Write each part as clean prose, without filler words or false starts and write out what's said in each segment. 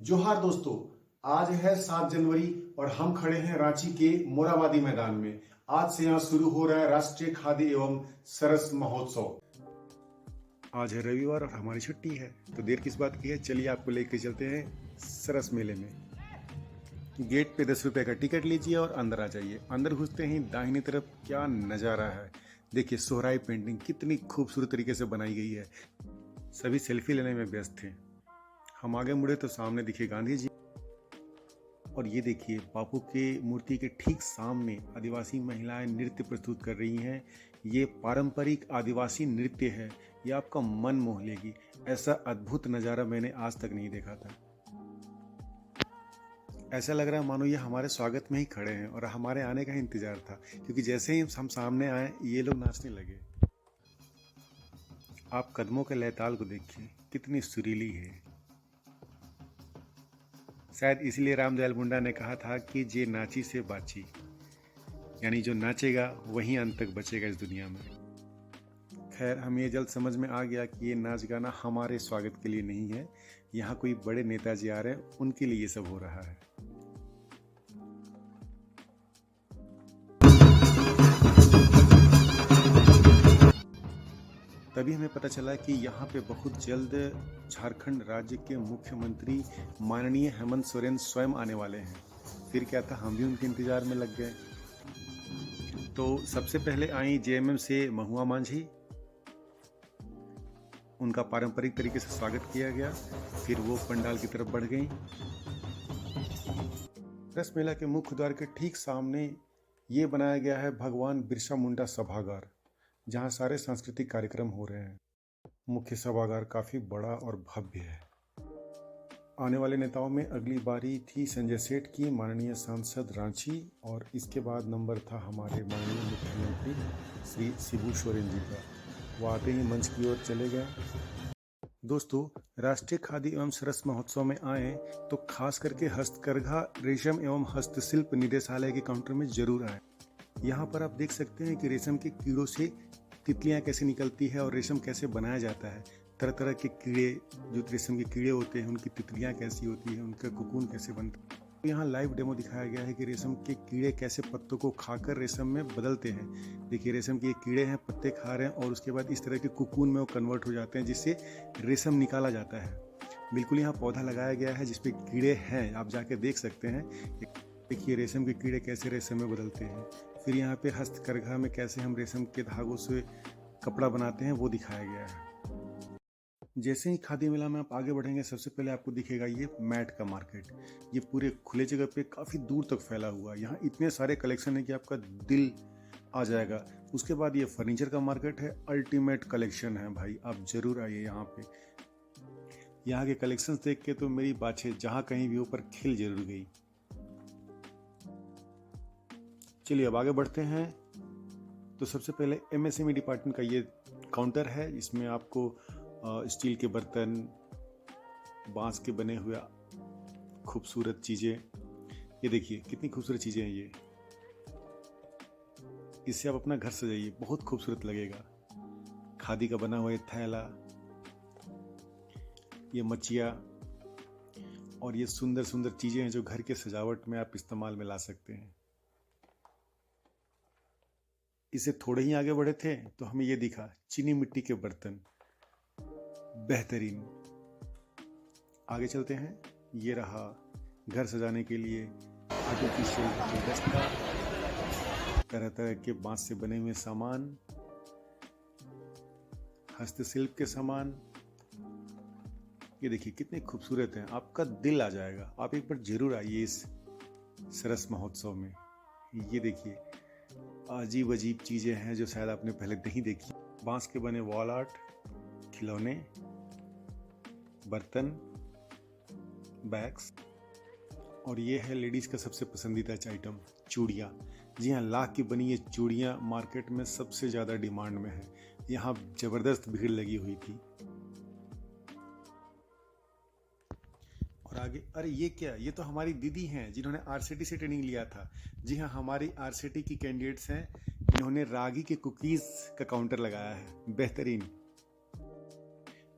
जोहार दोस्तों। आज है 7 जनवरी और हम खड़े हैं रांची के मोराबादी मैदान में। आज से यहाँ शुरू हो रहा है राष्ट्रीय खाद्य एवं सरस महोत्सव। आज है रविवार और हमारी छुट्टी है, तो देर किस बात की है, चलिए आपको लेकर चलते हैं सरस मेले में। गेट पे 10 रुपए का टिकट लीजिए और अंदर आ जाइए। अंदर घुसते ही दाहिनी तरफ क्या नज़ारा है, देखिए सोहराई पेंटिंग कितनी खूबसूरत तरीके से बनाई गई है। सभी सेल्फी लेने में व्यस्त थे। हम आगे मुड़े तो सामने दिखे गांधी जी, और ये देखिए बापू के मूर्ति के ठीक सामने आदिवासी महिलाएं नृत्य प्रस्तुत कर रही हैं। ये पारंपरिक आदिवासी नृत्य है, ये आपका मन मोह लेगी। ऐसा अद्भुत नज़ारा मैंने आज तक नहीं देखा था। ऐसा लग रहा है मानो ये हमारे स्वागत में ही खड़े हैं और हमारे आने का इंतजार था, क्योंकि जैसे ही हम सामने आए ये लोग नाचने लगे। आप कदमों के लयताल को देखिए, कितनी सुरीली है। शायद इसलिए रामदयाल मुंडा ने कहा था कि जे नाची से बाची, यानी जो नाचेगा वही अंत तक बचेगा इस दुनिया में। खैर, हमें ये जल्द समझ में आ गया कि ये नाच गाना हमारे स्वागत के लिए नहीं है, यहाँ कोई बड़े नेताजी आ रहे हैं, उनके लिए ये सब हो रहा है। तभी हमें पता चला कि यहाँ पे बहुत जल्द झारखंड राज्य के मुख्यमंत्री माननीय हेमंत सोरेन स्वयं आने वाले हैं। फिर क्या था, हम भी उनके इंतजार में लग गए। तो सबसे पहले आई जेएमएम से महुआ मांझी, उनका पारंपरिक तरीके से स्वागत किया गया। फिर वो पंडाल की तरफ बढ़ गई। रस मेला के मुख्य द्वार के ठीक सामने ये बनाया गया है भगवान बिरसा मुंडा सभागार, जहाँ सारे सांस्कृतिक कार्यक्रम हो रहे हैं। मुख्य सभागार काफ़ी बड़ा और भव्य है। आने वाले नेताओं में अगली बारी थी संजय सेठ की, माननीय सांसद रांची, और इसके बाद नंबर था हमारे माननीय मुख्यमंत्री श्री शिबू सोरेन जी का। वो आते ही मंच की ओर चले गए। दोस्तों, राष्ट्रीय खाद्य एवं सरस महोत्सव में आए तो खास करके हस्तकरघा, रेशम एवं हस्तशिल्प निदेशालय के काउंटर में जरूर आए। यहाँ पर आप देख सकते हैं कि रेशम के कीड़ों से तितलियाँ कैसे निकलती है और रेशम कैसे बनाया जाता है। तरह तरह के कीड़े, जो रेशम के कीड़े होते हैं, उनकी तितलियाँ कैसी होती है, उनका कोकून कैसे बनता है। यहाँ लाइव डेमो दिखाया गया है कि रेशम के कीड़े कैसे पत्तों को खाकर रेशम में बदलते हैं। देखिए, रेशम के कीड़े हैं, पत्ते खा रहे हैं और उसके बाद इस तरह के कोकून में वो कन्वर्ट हो जाते हैं, जिससे रेशम निकाला जाता है। बिल्कुल यहाँ पौधा लगाया गया है जिसपे कीड़े हैं, आप जाके देख सकते हैं। देखिए रेशम के कीड़े कैसे रेशम में बदलते हैं। फिर यहाँ पे हस्तकरघा में कैसे हम रेशम के धागों से कपड़ा बनाते हैं वो दिखाया गया है। जैसे ही खादी मेला में आप आगे बढ़ेंगे, सबसे पहले आपको दिखेगा ये मैट का मार्केट। ये पूरे खुले जगह पे काफ़ी दूर तक फैला हुआ है। यहाँ इतने सारे कलेक्शन है कि आपका दिल आ जाएगा। उसके बाद ये फर्नीचर का मार्केट है, अल्टीमेट कलेक्शन है भाई, आप जरूर आइए यहाँ पे। यहाँ के कलेक्शंस देख के तो मेरी बातें जहाँ कहीं भी ऊपर खिल जरूर गई। चलिए अब आगे बढ़ते हैं। तो सबसे पहले एमएसएमई डिपार्टमेंट का ये काउंटर है, इसमें आपको स्टील के बर्तन, बांस के बने हुए खूबसूरत चीज़ें, ये देखिए कितनी खूबसूरत चीज़ें हैं ये। इससे आप अपना घर सजाइए, बहुत खूबसूरत लगेगा। खादी का बना हुआ ये थैला, ये मचिया, और ये सुंदर सुंदर चीज़ें हैं जो घर के सजावट में आप इस्तेमाल में ला सकते हैं। इससे थोड़े ही आगे बढ़े थे तो हमें ये दिखा चीनी मिट्टी के बर्तन, बेहतरीन। आगे चलते हैं, ये रहा घर सजाने के लिए आर्टिफिशियल गुलदस्ता, तरह तरह के बांस से बने हुए सामान, हस्तशिल्प के सामान। ये देखिए कितने खूबसूरत हैं, आपका दिल आ जाएगा। आप एक बार जरूर आइए इस सरस महोत्सव में। ये देखिए अजीब अजीब चीज़ें हैं जो शायद आपने पहले नहीं देखी। बांस के बने वॉल आर्ट, खिलौने, बर्तन, बैग्स, और ये है लेडीज़ का सबसे पसंदीदा आइटम, चूड़ियाँ। जी हाँ, लाख की बनी ये चूड़ियाँ मार्केट में सबसे ज़्यादा डिमांड में है। यहाँ ज़बरदस्त भीड़ लगी हुई थी। और आगे, अरे ये क्या, ये तो हमारी दीदी हैं जिन्होंने आरसीटी से ट्रेनिंग लिया था। जी हाँ, हमारी आरसीटी की कैंडिडेट्स हैं, इन्होंने रागी के कुकीज़ का काउंटर लगाया है, बेहतरीन।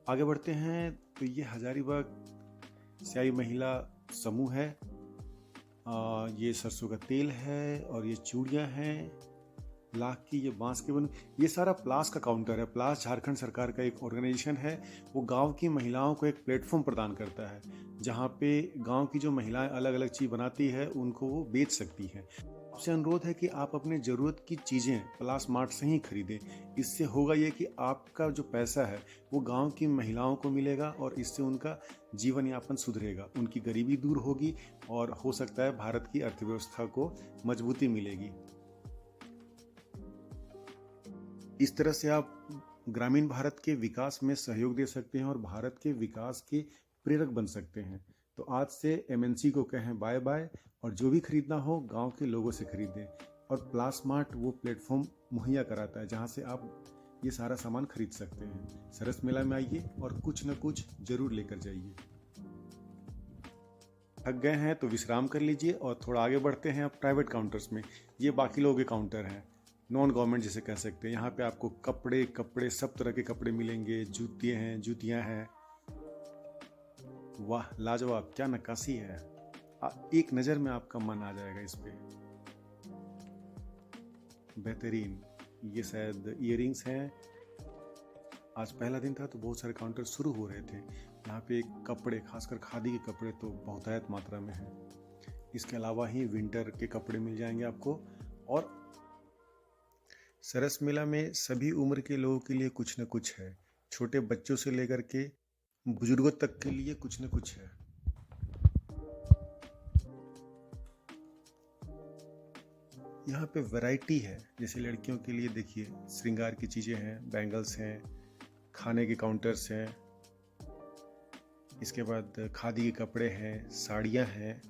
आगे बढ़ते हैं तो ये हजारीबाग स्याही महिला समूह है। ये सरसों का तेल है और ये चूड़ियाँ हैं लाख की, ये बांस के बने। ये सारा प्लास का काउंटर है। प्लास झारखंड सरकार का एक ऑर्गेनाइजेशन है। वो गांव की महिलाओं को एक प्लेटफॉर्म प्रदान करता है जहां पे गांव की जो महिलाएं अलग अलग चीज़ बनाती है उनको वो बेच सकती हैं। आपसे अनुरोध है कि आप अपने ज़रूरत की चीज़ें प्लास मार्ट से ही खरीदें। इससे होगा ये कि आपका जो पैसा है वो गांव की महिलाओं को मिलेगा और इससे उनका जीवन यापन सुधरेगा, उनकी गरीबी दूर होगी और हो सकता है भारत की अर्थव्यवस्था को मजबूती मिलेगी। इस तरह से आप ग्रामीण भारत के विकास में सहयोग दे सकते हैं और भारत के विकास के प्रेरक बन सकते हैं। तो आज से एमएनसी को कहें बाय बाय और जो भी खरीदना हो गांव के लोगों से खरीदें। और प्लास्मार्ट वो प्लेटफॉर्म मुहैया कराता है जहां से आप ये सारा सामान खरीद सकते हैं। सरस मेला में आइए और कुछ न कुछ जरूर लेकर जाइए। थक गए हैं तो विश्राम कर लीजिए और थोड़ा आगे बढ़ते हैं अब प्राइवेट काउंटर्स में। ये बाकी लोगों के काउंटर हैं, नॉन गवर्नमेंट जिसे कह सकते हैं। यहाँ पे आपको कपड़े सब तरह के कपड़े मिलेंगे, जूतियाँ हैं। वाह लाजवाब, क्या नक्काशी है। एक नज़र में आपका मन आ जाएगा इस पे। बेहतरीन। ये शायद इयररिंग्स हैं। आज पहला दिन था तो बहुत सारे काउंटर शुरू हो रहे थे। यहाँ पे कपड़े, खासकर खादी के कपड़े तो बहुतायत मात्रा में हैं। इसके अलावा ही विंटर के कपड़े मिल जाएंगे आपको। और सरस मेला में सभी उम्र के लोगों के लिए कुछ न कुछ है। छोटे बच्चों से लेकर के बुजुर्गों तक के लिए कुछ न कुछ है। यहाँ पे वैरायटी है। जैसे लड़कियों के लिए देखिए श्रृंगार की चीज़ें हैं, बैंगल्स हैं, खाने के काउंटर्स हैं, इसके बाद खादी के कपड़े हैं, साड़ियाँ हैं।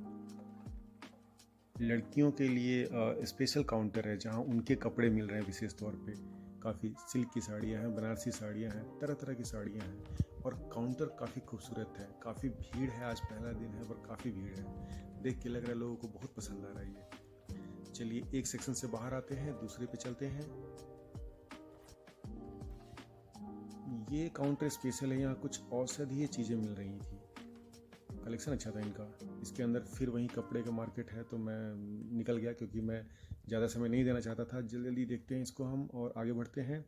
लड़कियों के लिए स्पेशल काउंटर है जहाँ उनके कपड़े मिल रहे हैं विशेष तौर पे। काफ़ी सिल्क की साड़ियाँ हैं, बनारसी साड़ियाँ हैं, तरह तरह की साड़ियाँ हैं। और काउंटर काफ़ी खूबसूरत है। काफ़ी भीड़ है, आज पहला दिन है पर काफ़ी भीड़ है। देख के लग रहा है लोगों को बहुत पसंद आ रहा है ये। चलिए एक सेक्शन से बाहर आते हैं, दूसरे पे चलते हैं। ये काउंटर स्पेशल है, यहाँ कुछ औषधीय चीज़ें मिल रही थी। कलेक्शन अच्छा था इनका। इसके अंदर फिर वहीं कपड़े का मार्केट है तो मैं निकल गया क्योंकि मैं ज़्यादा समय नहीं देना चाहता था। जल्दी जल्दी देखते हैं इसको हम और आगे बढ़ते हैं।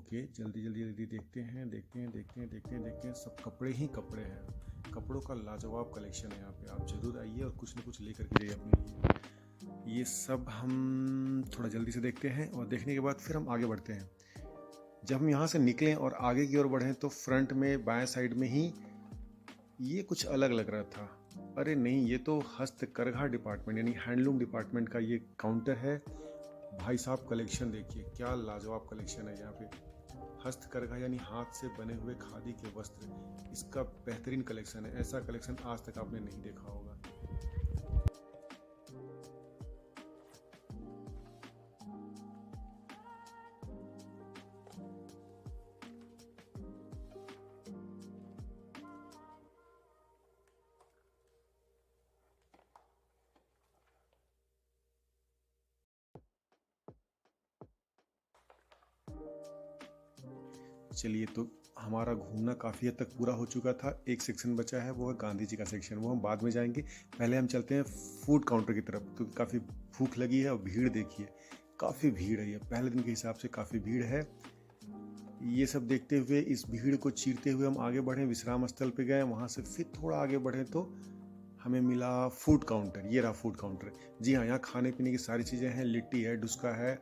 ओके, जल्दी देखते हैं। सब कपड़े ही कपड़े हैं। कपड़ों का लाजवाब कलेक्शन है यहाँ पे। आप ज़रूर आइए और कुछ न कुछ लेकर के जाइए अपने लिए। ये सब हम थोड़ा जल्दी से देखते हैं और देखने के बाद फिर हम आगे बढ़ते हैं। जब हम यहाँ से निकलें और आगे की ओर बढ़ें तो फ्रंट में बाएं साइड में ही ये कुछ अलग लग रहा था। अरे नहीं, ये तो हस्तकरघा डिपार्टमेंट यानी हैंडलूम डिपार्टमेंट का ये काउंटर है। भाई साहब कलेक्शन देखिए, क्या लाजवाब कलेक्शन है यहाँ पे। हस्तकरघा यानी हाथ से बने हुए खादी के वस्त्र, इसका बेहतरीन कलेक्शन है। ऐसा कलेक्शन आज तक आपने नहीं देखा होगा। चलिए, तो हमारा घूमना काफ़ी हद तक पूरा हो चुका था। एक सेक्शन बचा है, वो है गांधी जी का सेक्शन। वो हम बाद में जाएंगे। पहले हम चलते हैं फूड काउंटर की तरफ क्योंकि काफ़ी भूख लगी है। और भीड़ देखिए, काफ़ी भीड़ है। ये पहले दिन के हिसाब से काफ़ी भीड़ है। ये सब देखते हुए, इस भीड़ को चीरते हुए हम आगे बढ़े, विश्राम स्थल पे गए। वहाँ से फिर थोड़ा आगे बढ़े तो हमें मिला फूड काउंटर। ये रहा फूड काउंटर। जी हाँ, यहाँ खाने पीने की सारी चीज़ें हैं। लिट्टी है, डुस्का है,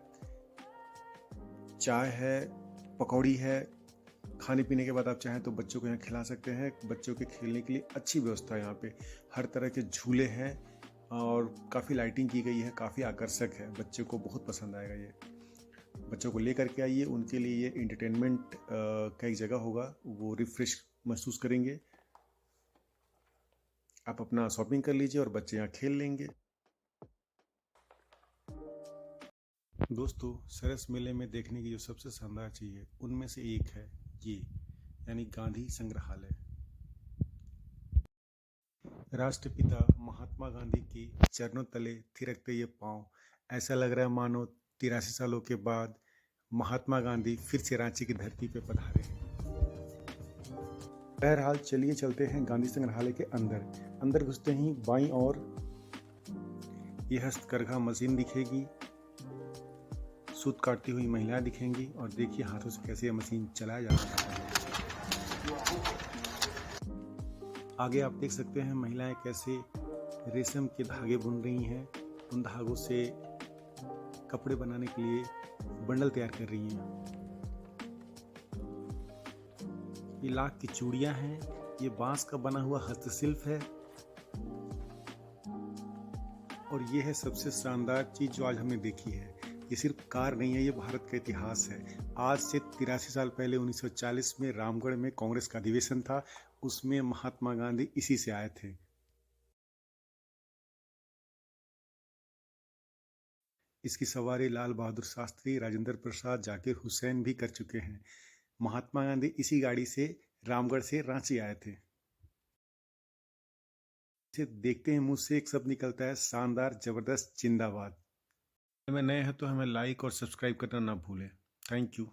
चाय है, पकौड़ी है। खाने पीने के बाद आप चाहें तो बच्चों को यहाँ खिला सकते हैं। बच्चों के खेलने के लिए अच्छी व्यवस्था है यहाँ पे। हर तरह के झूले हैं और काफ़ी लाइटिंग की गई है, काफ़ी आकर्षक है। बच्चों को बहुत पसंद आएगा ये। बच्चों को लेकर के आइए, उनके लिए ये एंटरटेनमेंट का एक जगह होगा। वो रिफ्रेश महसूस करेंगे। आप अपना शॉपिंग कर लीजिए और बच्चे यहाँ खेल लेंगे। दोस्तों, सरस मेले में देखने की जो सबसे शानदार चीज़ है उनमें से एक है ये, यानी गांधी संग्रहालय। राष्ट्रपिता महात्मा गांधी के चरणों तले थिरकते ये पांव। ऐसा लग रहा है मानो 83 सालों के बाद महात्मा गांधी फिर से रांची की धरती पे पधारे हैं। बहरहाल चलिए चलते हैं गांधी संग्रहालय के अंदर घुसते ही बाईं ओर ये हस्तकरघा मशीन दिखेगी, सूत काटती हुई महिलाएं दिखेंगी और देखिए हाथों से कैसे यह मशीन चलाया जाता है। आगे आप देख सकते हैं महिलाएं कैसे रेशम के धागे बुन रही हैं, उन धागों से कपड़े बनाने के लिए बंडल तैयार कर रही हैं। ये लाख की चूड़ियां हैं, ये बांस का बना हुआ हस्तशिल्प है और ये है सबसे शानदार चीज जो आज हमने देखी है। ये सिर्फ कार नहीं है, ये भारत का इतिहास है। आज से 83 साल पहले 1940 में रामगढ़ में कांग्रेस का अधिवेशन था, उसमें महात्मा गांधी इसी से आए थे। इसकी सवारी लाल बहादुर शास्त्री, राजेंद्र प्रसाद, जाकिर हुसैन भी कर चुके हैं। महात्मा गांधी इसी गाड़ी से रामगढ़ से रांची आए थे। इसे देखते हैं मुंह से एक शब्द निकलता है, शानदार, जबरदस्त, जिंदाबाद। में नए हैं तो हमें लाइक और सब्सक्राइब करना ना भूलें। Thank you.